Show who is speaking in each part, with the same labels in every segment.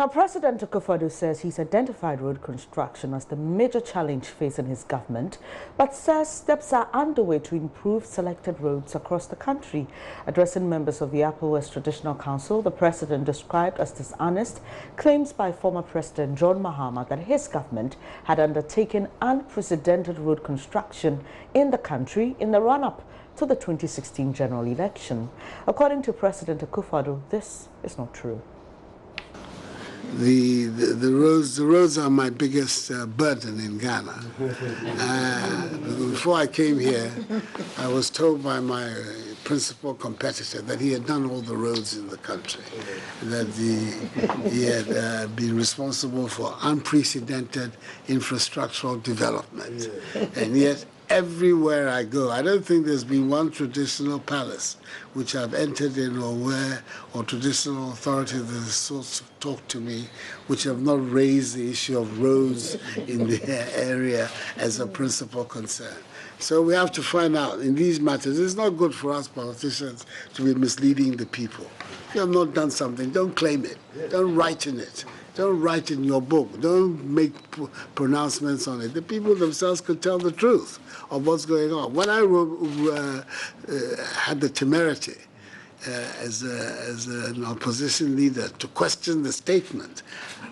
Speaker 1: Now, President Akufo-Addo says he's identified road construction as the major challenge facing his government, but says steps are underway to improve selected roads across the country. Addressing members of the Upper West Traditional Council, the president described as dishonest claims by former President John Mahama that his government had undertaken unprecedented road construction in the country in the run-up to the 2016 general election. According to President Akufo-Addo, this is not true.
Speaker 2: The roads are my biggest burden in Ghana. Before I came here, I was told by my principal competitor that he had done all the roads in the country, that he had been responsible for unprecedented infrastructural development. And yet, everywhere I go, I don't think there's been one traditional palace which I've entered in or traditional authority that has sort of talked to me, which have not raised the issue of roads in the area as a principal concern. So we have to find out in these matters. It's not good for us politicians to be misleading the people. If you have not done something, don't claim it. Don't write in it. Don't write in your book. Don't make pronouncements on it. The people themselves could tell the truth of what's going on. When I had the temerity as an opposition leader to question the statement,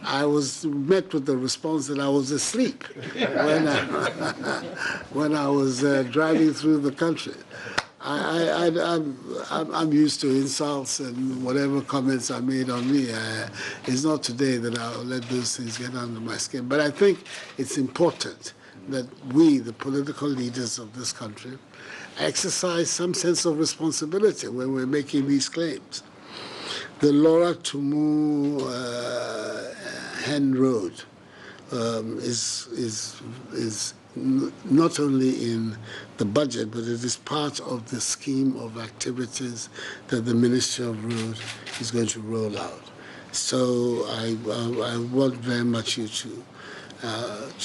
Speaker 2: I was met with the response that I was asleep when I was driving through the country. I'm used to insults and whatever comments are made on me. It's not today that I'll let those things get under my skin. But I think it's important that we, the political leaders of this country, exercise some sense of responsibility when we're making these claims. The Laura Tumu Hen Road is not only in the budget, but it is part of the scheme of activities that the Ministry of Road is going to roll out. So I want very much you to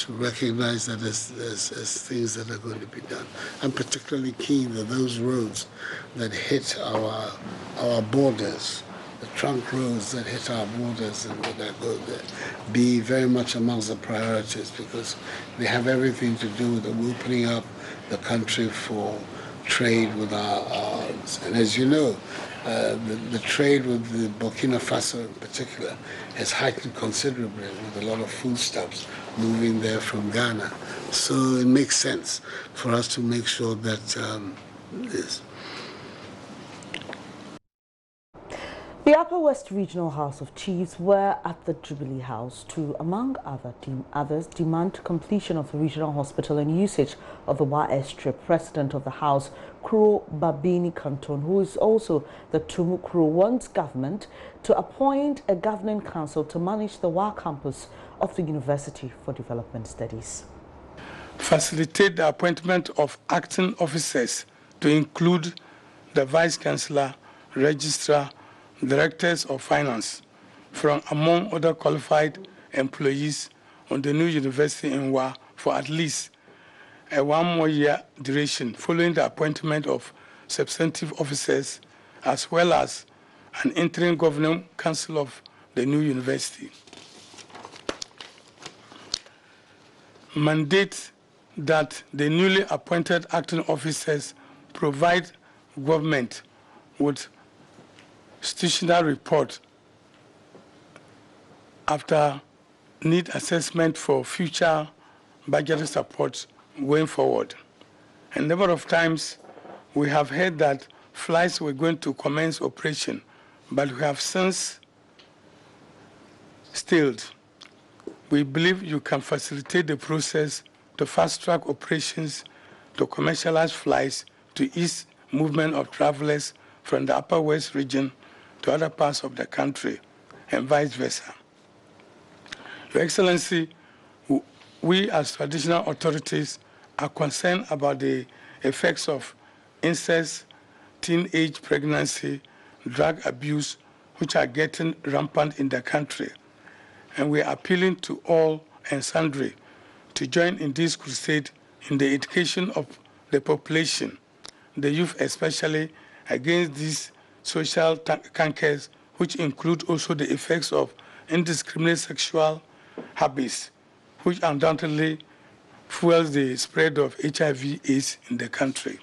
Speaker 2: recognize that as things that are going to be done. I'm particularly keen that those roads that hit our borders, the trunk roads that hit our borders and that go there, be very much amongst the priorities, because they have everything to do with opening up the country for trade with our and as you know, the trade with the Burkina Faso in particular has heightened considerably with a lot of foodstuffs moving there from Ghana. So it makes sense for us to make sure that this.
Speaker 1: The Upper West Regional House of Chiefs were at the Jubilee House to, among others, demand completion of the regional hospital and usage of the Wa Strip. President of the House, Kuro Babini Canton, who is also the Tumu Kuro, wants government to appoint a governing council to manage the Wa campus of the University for Development Studies.
Speaker 3: Facilitate the appointment of acting officers to include the Vice Chancellor, Registrar, Directors of Finance from among other qualified employees on the new university in Wa for at least a 1 more year duration following the appointment of substantive officers as well as an interim governing council of the new university. Mandate that the newly appointed acting officers provide government with institutional report after need assessment for future budgetary support going forward. A number of times we have heard that flights were going to commence operation, but we have since stalled. We believe you can facilitate the process to fast-track operations to commercialize flights to ease movement of travelers from the Upper West region to other parts of the country and vice versa. Your Excellency, we as traditional authorities are concerned about the effects of incest, teenage pregnancy, drug abuse, which are getting rampant in the country. And we are appealing to all and sundry to join in this crusade in the education of the population, the youth especially, against these social cancers, which include also the effects of indiscriminate sexual habits, which undoubtedly fuels the spread of HIV/AIDS in the country.